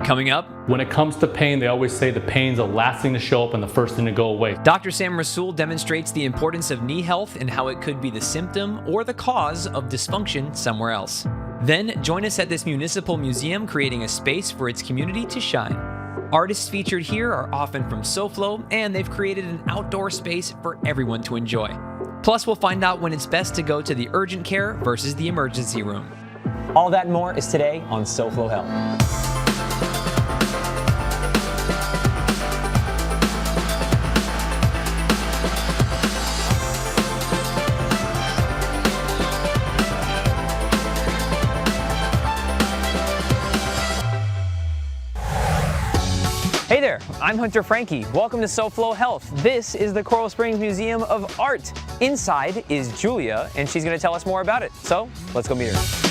Coming up, when it comes to pain, they always say the pain's the last thing to show up and the first thing to go away. Dr. Sam Rasool demonstrates the importance of knee health and how it could be the symptom or the cause of dysfunction somewhere else. Then join us at this municipal museum, creating a space for its community to shine. Artists featured here are often from SoFlo, and they've created an outdoor space for everyone to enjoy. Plus, we'll find out when it's best to go to the urgent care versus the emergency room. All that and more is today on SoFlo Health. Hey there, I'm Hunter Frankie. Welcome to SoFlo Health. This is the Coral Springs Museum of Art. Inside is Julia, and she's going to tell us more about it. So, let's go meet her.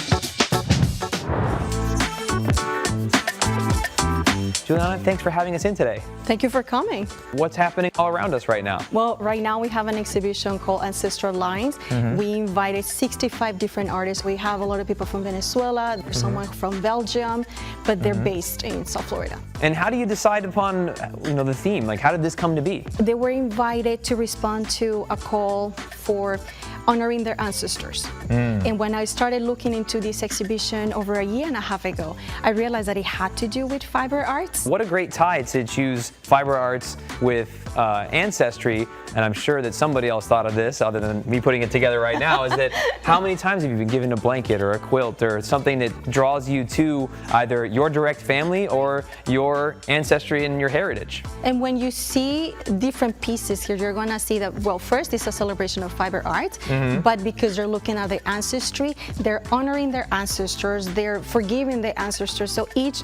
Juliana, thanks for having us in today. Thank you for coming. What's happening all around us right now? Well, right now we have an exhibition called Ancestral Lines. We invited 65 different artists. We have a lot of people from Venezuela, there's someone from Belgium, but they're based in South Florida. And how do you decide upon, the theme? Like, how did this come to be? They were invited to respond to a call for honoring their ancestors. And when I started looking into this exhibition over a year and a half ago, I realized that it had to do with fiber arts. What a great tie to choose fiber arts with ancestry, and I'm sure that somebody else thought of this other than me putting it together right now, is that how many times have you been given a blanket or a quilt or something that draws you to either your direct family or your ancestry and your heritage? And when you see different pieces here, you're gonna see that, well, first it's a celebration of fiber art, but because they're looking at the ancestry, they're honoring their ancestors, they're forgiving the ancestors. So each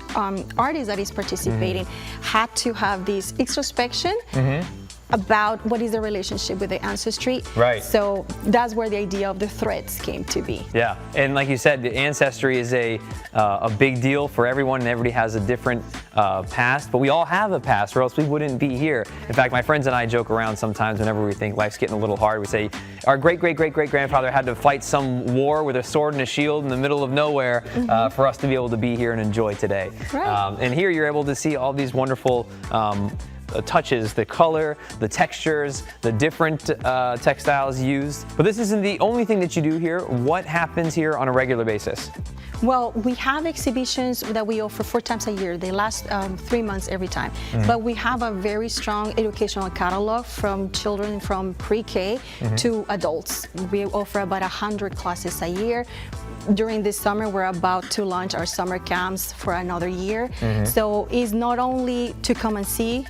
artist that is participating had to have this introspection about what is the relationship with the ancestry. Right. So that's where the idea of the threads came to be. Yeah, and like you said, the ancestry is a big deal for everyone, and everybody has a different past, but we all have a past or else we wouldn't be here. In fact, my friends and I joke around sometimes whenever we think life's getting a little hard. We say, our great-great-great-great-grandfather had to fight some war with a sword and a shield in the middle of nowhere for us to be able to be here and enjoy today. Right. And here you're able to see all these wonderful touches, the color, the textures, the different textiles used. But this isn't the only thing that you do here. What happens here on a regular basis? Well, we have exhibitions that we offer 4 times a year. They last 3 months every time. But we have a very strong educational catalog from children from pre-K to adults. We offer about 100 classes a year. During this summer, we're about to launch our summer camps for another year. So it's not only to come and see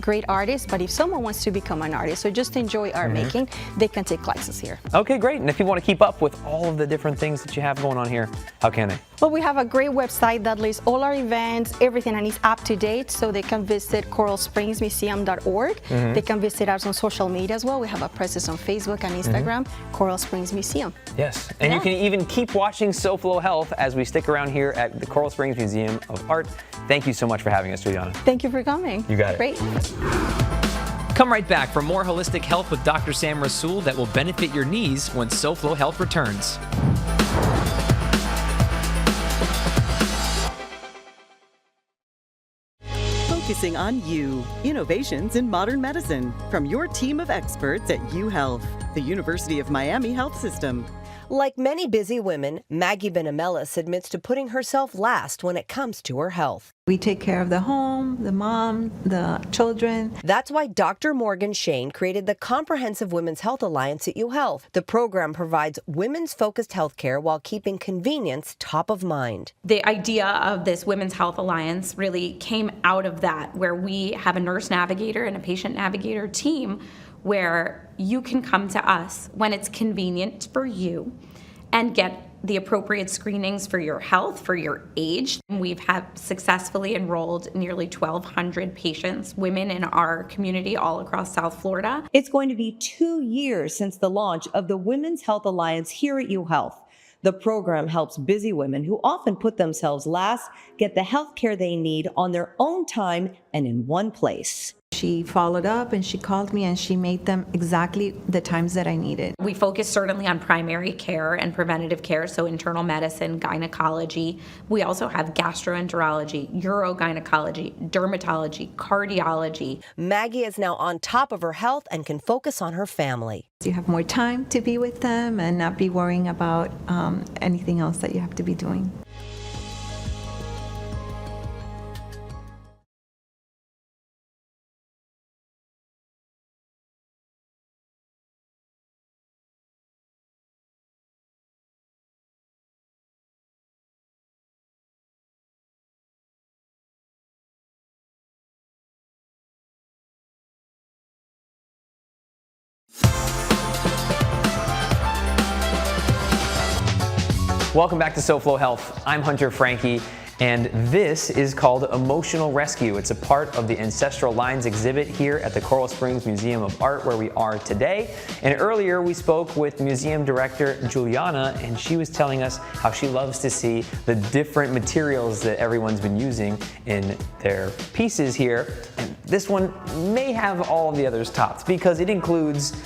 great artists, but if someone wants to become an artist or just enjoy art making, they can take classes here. Okay, great. And if you want to keep up with all of the different things that you have going on here, how can they? Well, we have a great website that lists all our events, everything, and is up to date. So they can visit coralspringsmuseum.org. They can visit us on social media as well. We have a presence on Facebook and Instagram, Coral Springs Museum. Yes, and you can even keep watching SoFlo Health as we stick around here at the Coral Springs Museum of Art. Thank you so much for having us, Juliana. Thank you for coming. You got it. Great. Come right back for more holistic health with Dr. Sam Rasool that will benefit your knees when SoFlo Health returns. Focusing on you. Innovations in modern medicine from your team of experts at UHealth, the University of Miami Health System. Like many busy women, Maggie Benamelis admits to putting herself last when it comes to her health. We take care of the home, the mom, the children. That's why Dr. Morgan Shane created the Comprehensive Women's Health Alliance at UHealth. The program provides women's focused health care while keeping convenience top of mind. The idea of this Women's Health Alliance really came out of that, where we have a nurse navigator and a patient navigator team where you can come to us when it's convenient for you and get the appropriate screenings for your health, for your age. We've successfully enrolled nearly 1,200 patients, women in our community all across South Florida. It's going to be 2 years since the launch of the Women's Health Alliance here at UHealth. The program helps busy women who often put themselves last get the health care they need on their own time and in one place. she followed up and she called me and she made them exactly the times that I needed. We focus certainly on primary care and preventative care, so internal medicine, gynecology. We also have gastroenterology, urogynecology, dermatology, cardiology. Maggie is now on top of her health and can focus on her family. You have more time to be with them and not be worrying about anything else that you have to be doing. Welcome back to SoFlo Health. I'm Hunter Frankie, and this is called Emotional Rescue. It's a part of the Ancestral Lines exhibit here at the Coral Springs Museum of Art, where we are today. And earlier we spoke with museum director Juliana, and she was telling us how she loves to see the different materials that everyone's been using in their pieces here. And this one may have all of the others topped because it includes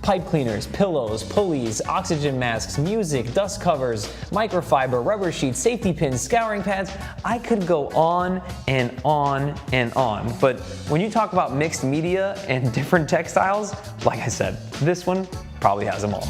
pipe cleaners, pillows, pulleys, oxygen masks, music, dust covers, microfiber, rubber sheets, safety pins, scouring pads. I could go on and on and on. But when you talk about mixed media and different textiles, like I said, this one probably has them all.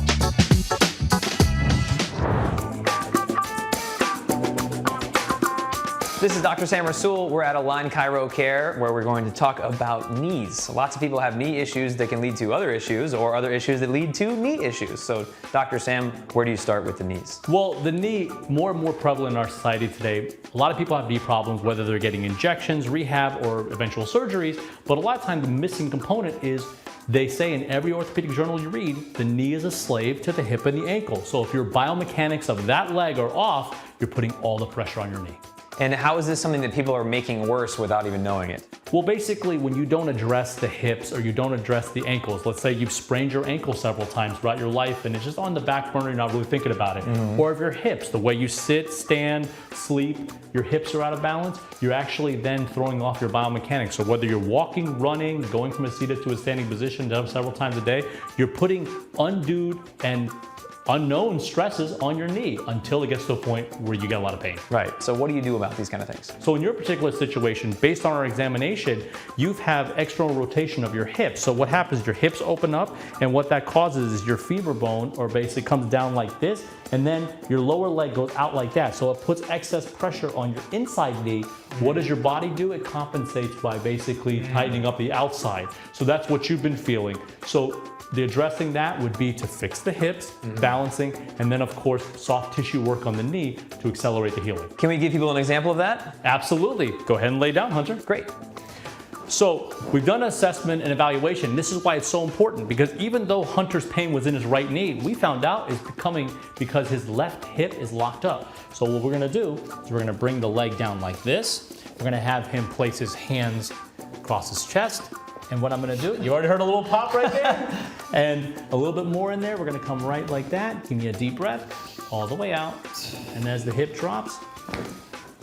This is Dr. Sam Rasool. We're at Align Chiro Care, where we're going to talk about knees. Lots of people have knee issues that can lead to other issues, or other issues that lead to knee issues. So, Dr. Sam, where do you start with the knees? Well, the knee, more and more prevalent in our society today. A lot of people have knee problems, whether they're getting injections, rehab, or eventual surgeries. But a lot of times the missing component is they say in every orthopedic journal you read, the knee is a slave to the hip and the ankle. So if your biomechanics of that leg are off, you're putting all the pressure on your knee. And how is this something that people are making worse without even knowing it? Well, basically, when you don't address the hips or you don't address the ankles, let's say you've sprained your ankle several times throughout your life and it's just on the back burner, you're not really thinking about it. Or if your hips, the way you sit, stand, sleep, your hips are out of balance, you're actually then throwing off your biomechanics. So whether you're walking, running, going from a seated to a standing position several times a day, you're putting undue and unknown stresses on your knee until it gets to a point where you get a lot of pain. Right. So what do you do about these kind of things? So in your particular situation, based on our examination, you have external rotation of your hips. So what happens, your hips open up, and what that causes is your femur bone, or basically comes down like this, and then your lower leg goes out like that. So it puts excess pressure on your inside knee. What does your body do? It compensates by basically tightening up the outside. So that's what you've been feeling. So the addressing that would be to fix the hips, balancing, and then of course soft tissue work on the knee to accelerate the healing. Can we give people an example of that? Absolutely. Go ahead and lay down, Hunter. Great. So we've done an assessment and evaluation. This is why it's so important, because even though Hunter's pain was in his right knee, we found out it's becoming because his left hip is locked up. So what we're gonna do is we're gonna bring the leg down like this. We're gonna have him place his hands across his chest. And what I'm gonna do, you already heard a little pop right there, and a little bit more in there. We're gonna come right like that. Give me a deep breath, all the way out. And as the hip drops,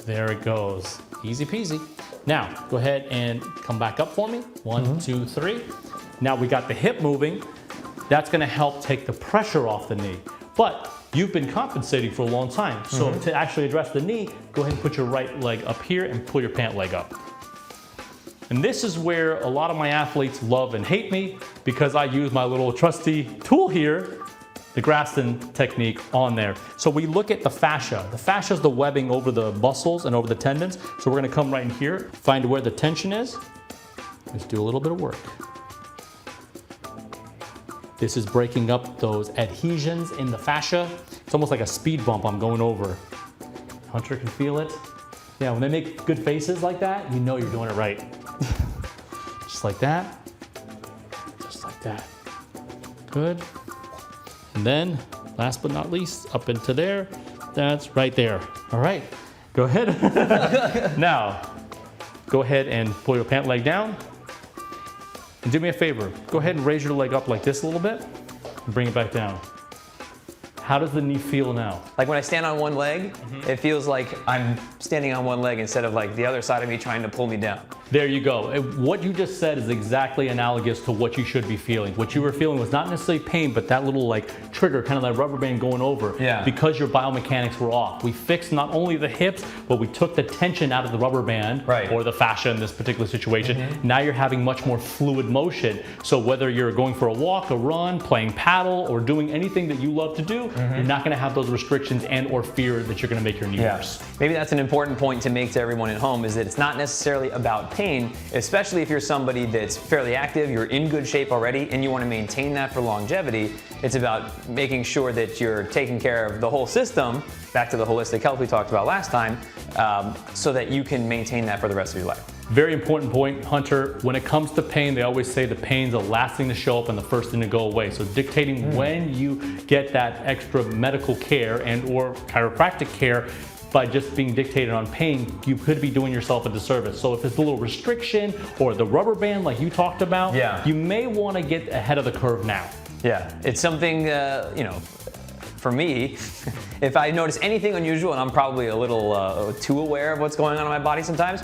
there it goes. Easy peasy. Now, go ahead and come back up for me. 1, 2, 3. Now we got the hip moving. That's gonna help take the pressure off the knee. But you've been compensating for a long time. So to actually address the knee, go ahead and put your right leg up here and pull your pant leg up. And this is where a lot of my athletes love and hate me, because I use my little trusty tool here, the Graston technique on there. So we look at the fascia. The fascia is the webbing over the muscles and over the tendons. So we're gonna come right in here, find where the tension is. Let's do a little bit of work. This is breaking up those adhesions in the fascia. It's almost like a speed bump I'm going over. Hunter can feel it. Yeah, when they make good faces like that, you know you're doing it right. Just like that. Just like that. Good. And then, last but not least, up into there. That's right there. All right, go ahead. Now, go ahead and pull your pant leg down. And do me a favor, go ahead and raise your leg up like this a little bit and bring it back down. How does the knee feel now? Like when I stand on one leg, it feels like I'm standing on one leg instead of like the other side of me trying to pull me down. There you go. What you just said is exactly analogous to what you should be feeling. What you were feeling was not necessarily pain, but that little like trigger, kind of that rubber band going over. Yeah. Because your biomechanics were off. We fixed not only the hips, but we took the tension out of the rubber band, right, or the fascia in this particular situation. Now you're having much more fluid motion. So whether you're going for a walk, a run, playing paddle, or doing anything that you love to do, you're not going to have those restrictions and or fear that you're going to make your knee worse. Maybe that's an important point to make to everyone at home, is that it's not necessarily about pain, especially if you're somebody that's fairly active, you're in good shape already, and you want to maintain that for longevity. It's about making sure that you're taking care of the whole system, back to the holistic health we talked about last time, so that you can maintain that for the rest of your life. Very important point, Hunter. When it comes to pain, they always say the pain's the last thing to show up and the first thing to go away. So dictating when you get that extra medical care and or chiropractic care by just being dictated on pain, you could be doing yourself a disservice. So if it's a little restriction or the rubber band like you talked about, you may want to get ahead of the curve now. Yeah, it's something, you know, for me, if I notice anything unusual, and I'm probably a little too aware of what's going on in my body sometimes,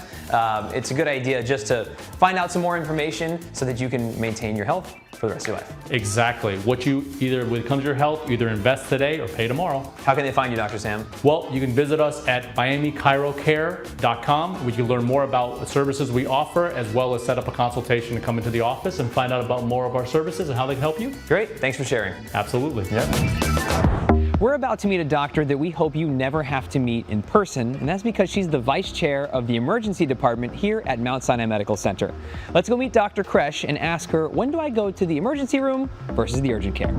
it's a good idea just to find out some more information so that you can maintain your health for the rest of your life. Exactly. What you either, when it comes to your health, either invest today or pay tomorrow. How can they find you, Dr. Sam? Well, you can visit us at miamicchirocare.com. We can learn more about the services we offer, as well as set up a consultation to come into the office and find out about more of our services and how they can help you. Great. Thanks for sharing. Absolutely. We're about to meet a doctor that we hope you never have to meet in person, and that's because she's the vice chair of the emergency department here at Mount Sinai Medical Center. Let's go meet Dr. Kresh and ask her, when do I go to the emergency room versus the urgent care?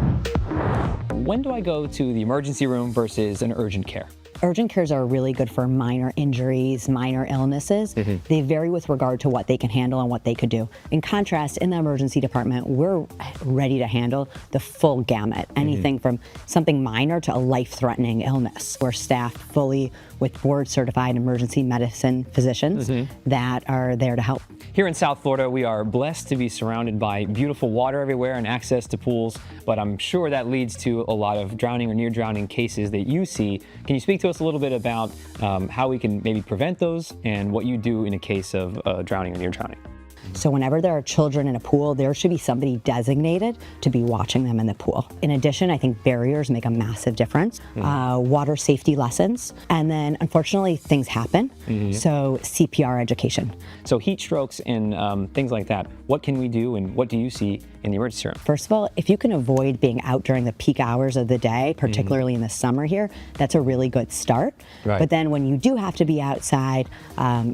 When do I go to the emergency room versus an urgent care? Urgent cares are really good for minor injuries, minor illnesses. They vary with regard to what they can handle and what they could do. In contrast, in the emergency department, we're ready to handle the full gamut, anything from something minor to a life-threatening illness. We're staffed fully with board-certified emergency medicine physicians that are there to help. Here in South Florida, we are blessed to be surrounded by beautiful water everywhere and access to pools, but I'm sure that leads to a lot of drowning or near drowning cases that you see. Can you speak to us a little bit about how we can maybe prevent those and what you do in a case of drowning or near drowning? So whenever there are children in a pool, there should be somebody designated to be watching them in the pool. In addition, I think barriers make a massive difference. Water safety lessons, and then unfortunately things happen. So CPR education. So heat strokes and things like that, what can we do and what do you see in the emergency room? First of all, if you can avoid being out during the peak hours of the day, particularly in the summer here, that's a really good start. But then when you do have to be outside,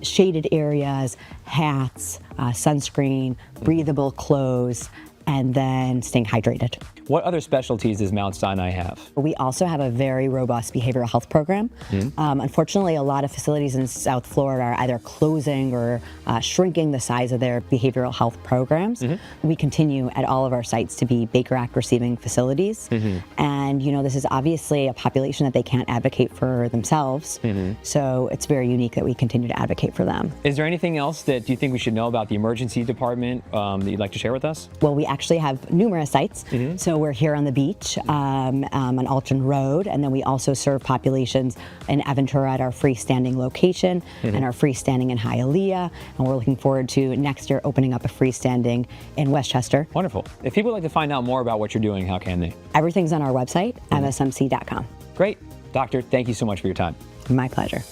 shaded areas, hats, sunscreen, breathable clothes, and then staying hydrated. What other specialties does Mount Sinai have? We also have a very robust behavioral health program. Unfortunately, a lot of facilities in South Florida are either closing or shrinking the size of their behavioral health programs. We continue at all of our sites to be Baker Act receiving facilities. And you know, this is obviously a population that they can't advocate for themselves. So it's very unique that we continue to advocate for them. Is there anything else that you think we should know about the emergency department that you'd like to share with us? Well, we actually have numerous sites. So we're here on the beach on Alton Road, and then we also serve populations in Aventura at our freestanding location and our freestanding in Hialeah, and we're looking forward to next year opening up a freestanding in Westchester. Wonderful. If people would like to find out more about what you're doing, how can they? Everything's on our website, msmc.com. Great. Doctor, thank you so much for your time. My pleasure.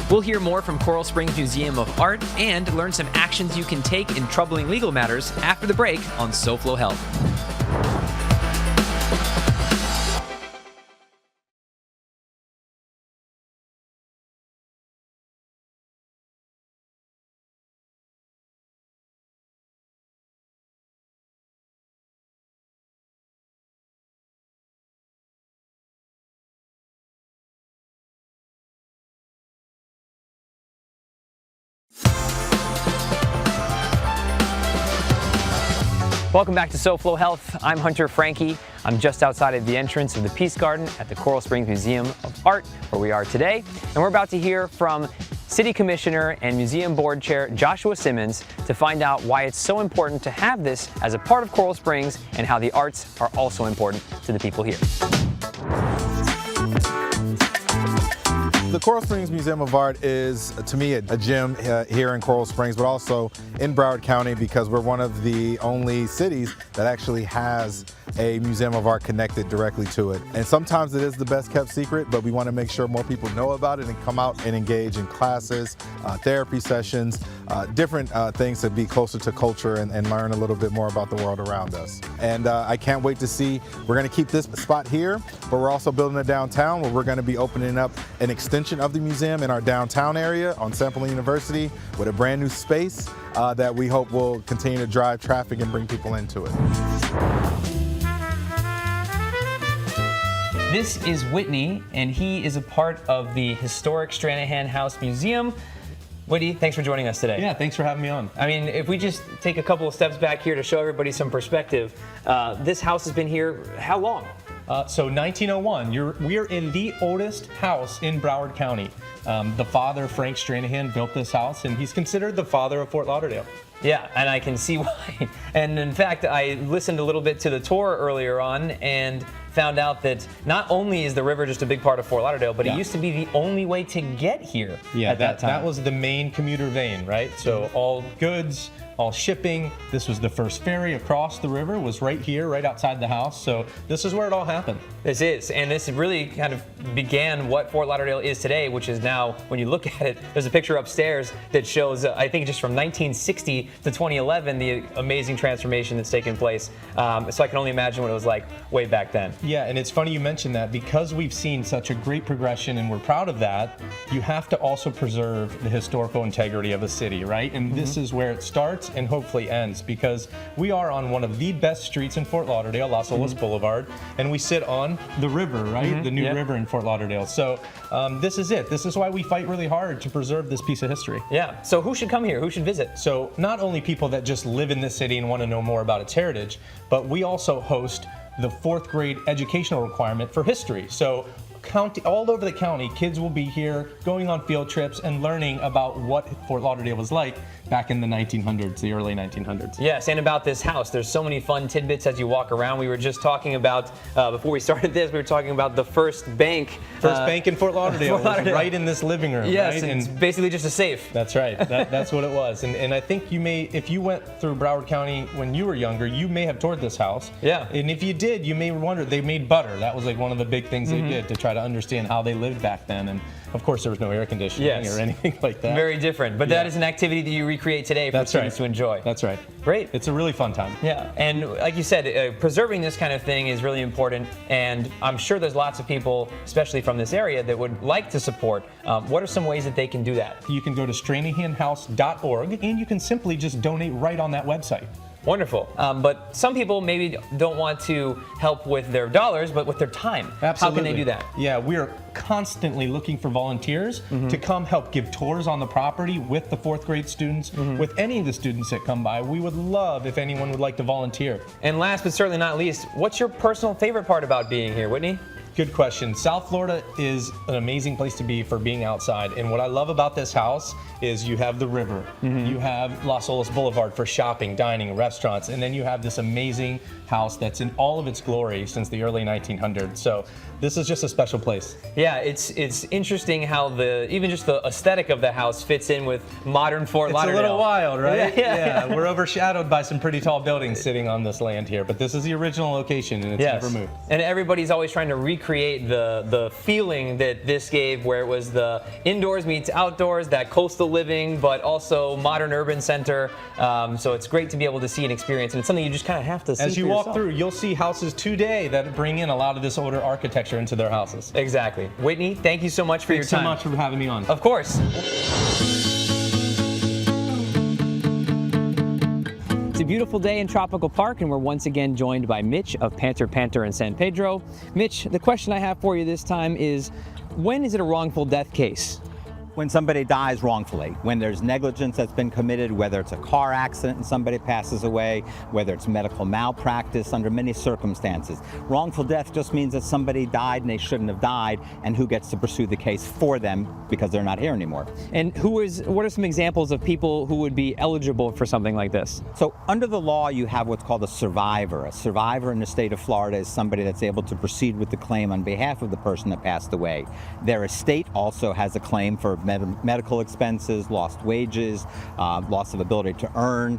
We'll hear more from Coral Springs Museum of Art and learn some actions you can take in troubling legal matters after the break on SoFlo Health. Welcome back to SoFlo Health. I'm Hunter Franke. I'm just outside of the entrance of the Peace Garden at the Coral Springs Museum of Art, where we are today. And we're about to hear from City Commissioner and Museum Board Chair Joshua Simmons to find out why it's so important to have this as a part of Coral Springs and how the arts are also important to the people here. The Coral Springs Museum of Art is, to me, a gem here in Coral Springs, but also in Broward County, because we're one of the only cities that actually has a museum of art connected directly to it. And sometimes it is the best kept secret, but we want to make sure more people know about it and come out and engage in classes, therapy sessions, different things to be closer to culture and learn a little bit more about the world around us. And I can't wait to see, we're going to keep this spot here, but we're also building a downtown where we're going to be opening up an extension of the museum in our downtown area on Sample University with a brand new space that we hope will continue to drive traffic and bring people into it. This is Whitney, and he is a part of the historic Stranahan House Museum. Whitney, thanks for joining us today. Yeah, thanks for having me on. I mean, if we just take a couple of steps back here to show everybody some perspective, this house has been here how long? So 1901, we're in the oldest house in Broward County. The father, Frank Stranahan, built this house, and he's considered the father of Fort Lauderdale. Yeah, and I can see why. And in fact, I listened a little bit to the tour earlier on and found out that not only is the river just a big part of Fort Lauderdale, but it used to be the only way to get here at that time. That was the main commuter vein, right? So all goods, all shipping. This was the first ferry across the river, was right here, right outside the house. So this is where it all happened. This is, and this really kind of began what Fort Lauderdale is today, which is now, when you look at it, there's a picture upstairs that shows, I think just from 1960 to 2011, the amazing transformation that's taken place. So I can only imagine what it was like way back then. Yeah, and it's funny you mentioned that, because we've seen such a great progression and we're proud of that. You have to also preserve the historical integrity of a city, right? And this is where it starts and hopefully ends, because we are on one of the best streets in Fort Lauderdale, Las Olas Boulevard, and we sit on the river, right? The new river in Fort Lauderdale. So this is it. This is why we fight really hard to preserve this piece of history. Yeah, so who should come here? Who should visit? So not only people that just live in this city and want to know more about its heritage, but we also host the 4th grade educational requirement for history. So all over the county, kids will be here going on field trips and learning about what Fort Lauderdale was like back in the 1900s, the early 1900s. Yes, and about this house, there's so many fun tidbits as you walk around. We were just talking about, before we started this, we were talking about the first bank. First bank in Fort Lauderdale, was right in this living room. Yes, right? and it's basically just a safe. That's right, that's what it was. And I think you may, if you went through Broward County when you were younger, you may have toured this house. Yeah. And if you did, you may wonder, they made butter. That was like one of the big things they did to try to understand how they lived back then. And of course, there was no air conditioning or anything like that. Very different, but that is an activity that you recreate today for students to enjoy. That's right. Great. It's a really fun time. Yeah, and like you said, preserving this kind of thing is really important, and I'm sure there's lots of people, especially from this area, that would like to support. What are some ways that they can do that? You can go to stranahanhouse.org, and you can simply just donate right on that website. Wonderful. But some people maybe don't want to help with their dollars, but with their time. Absolutely. How can they do that? Yeah, we are constantly looking for volunteers to come help give tours on the property with the 4th grade students, with any of the students that come by. We would love if anyone would like to volunteer. And last but certainly not least, what's your personal favorite part about being here, Whitney? Good question. South Florida is an amazing place to be for being outside. And what I love about this house is you have the river, you have Las Olas Boulevard for shopping, dining, restaurants, and then you have this amazing house that's in all of its glory since the early 1900s. So this is just a special place. Yeah, it's interesting how even just the aesthetic of the house fits in with modern Fort Lauderdale. It's a little wild, right? Yeah. We're overshadowed by some pretty tall buildings sitting on this land here, but this is the original location and it's never moved. And everybody's always trying to recreate the feeling that this gave, where it was the indoors meets outdoors, that coastal living, but also modern urban center. So it's great to be able to see and experience, and it's something you just kind of have to see. As you walk through, you'll see houses today that bring in a lot of this older architecture into their houses. Exactly. Whitney, thank you so much for your time. Thanks so much for having me on. Of course. It's a beautiful day in Tropical Park, and we're once again joined by Mitch of Panther in San Pedro. Mitch, the question I have for you this time is, when is it a wrongful death case? When somebody dies wrongfully, when there's negligence that's been committed, whether it's a car accident and somebody passes away, whether it's medical malpractice, under many circumstances. Wrongful death just means that somebody died and they shouldn't have died, and who gets to pursue the case for them because they're not here anymore. And what are some examples of people who would be eligible for something like this? So under the law, you have what's called a survivor. A survivor in the state of Florida is somebody that's able to proceed with the claim on behalf of the person that passed away. Their estate also has a claim for medical expenses, lost wages, loss of ability to earn,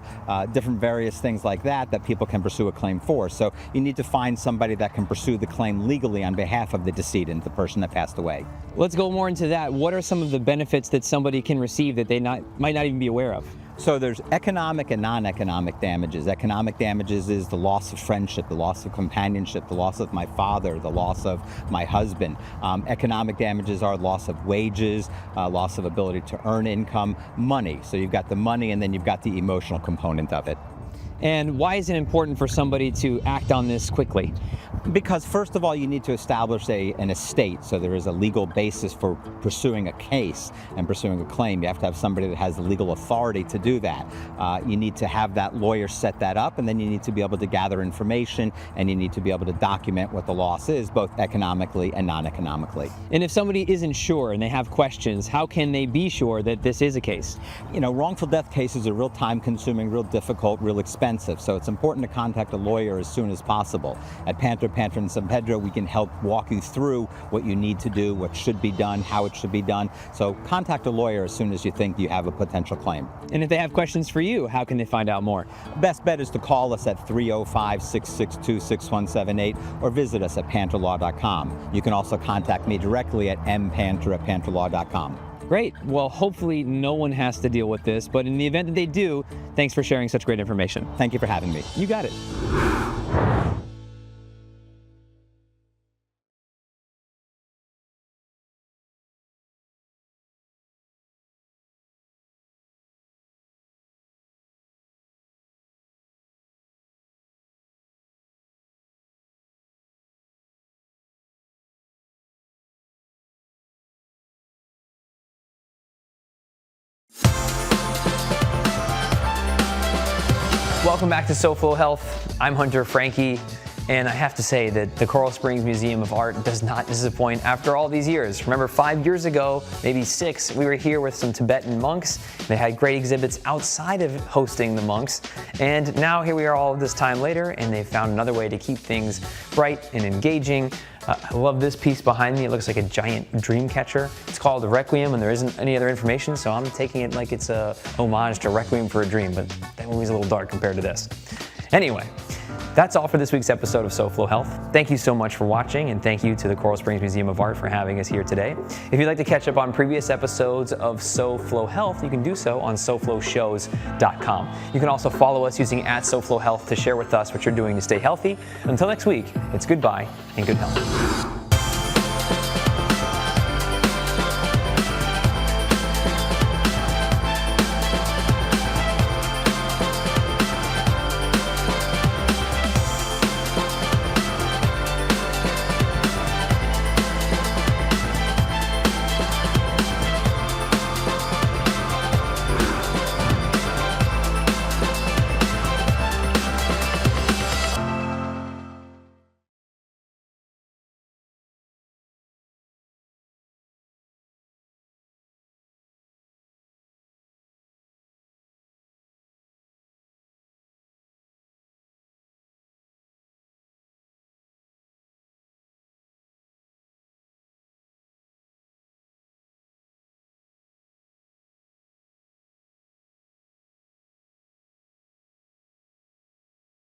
different various things like that people can pursue a claim for. So you need to find somebody that can pursue the claim legally on behalf of the decedent, the person that passed away. Let's go more into that. What are some of the benefits that somebody can receive that they might not even be aware of? So there's economic and non-economic damages. Economic damages is the loss of friendship, the loss of companionship, the loss of my father, the loss of my husband. Economic damages are loss of wages, loss of ability to earn income, money. So you've got the money and then you've got the emotional component of it. And why is it important for somebody to act on this quickly? Because first of all, you need to establish an estate, so there is a legal basis for pursuing a case and pursuing a claim. You have to have somebody that has the legal authority to do that. You need to have that lawyer set that up, and then you need to be able to gather information, and you need to be able to document what the loss is, both economically and non-economically. And if somebody isn't sure and they have questions, how can they be sure that this is a case? You know, wrongful death cases are real time-consuming, real difficult, real expensive, so it's important to contact a lawyer as soon as possible. At Pantra, and San Pedro, we can help walk you through what you need to do, what should be done, how it should be done. So contact a lawyer as soon as you think you have a potential claim. And if they have questions for you, how can they find out more? Best bet is to call us at 305-662-6178 or visit us at pantralaw.com. You can also contact me directly at mpantra@pantralaw.com. Great. Well, hopefully no one has to deal with this, but in the event that they do, thanks for sharing such great information. Thank you for having me. You got it. Welcome back to SoFlo Health. I'm Hunter Frankie, and I have to say that the Coral Springs Museum of Art does not disappoint after all these years. Remember 5 years ago, maybe 6, we were here with some Tibetan monks. They had great exhibits outside of hosting the monks, and now here we are all this time later, and they found another way to keep things bright and engaging. I love this piece behind me. It looks like a giant dream catcher. It's called Requiem, and there isn't any other information, so I'm taking it like it's a homage to Requiem for a Dream, but that movie's a little dark compared to this. Anyway, that's all for this week's episode of SoFlo Health. Thank you so much for watching, and thank you to the Coral Springs Museum of Art for having us here today. If you'd like to catch up on previous episodes of SoFlo Health, you can do so on SoFloShows.com. You can also follow us using @SoFlo Health to share with us what you're doing to stay healthy. Until next week, it's goodbye and good health.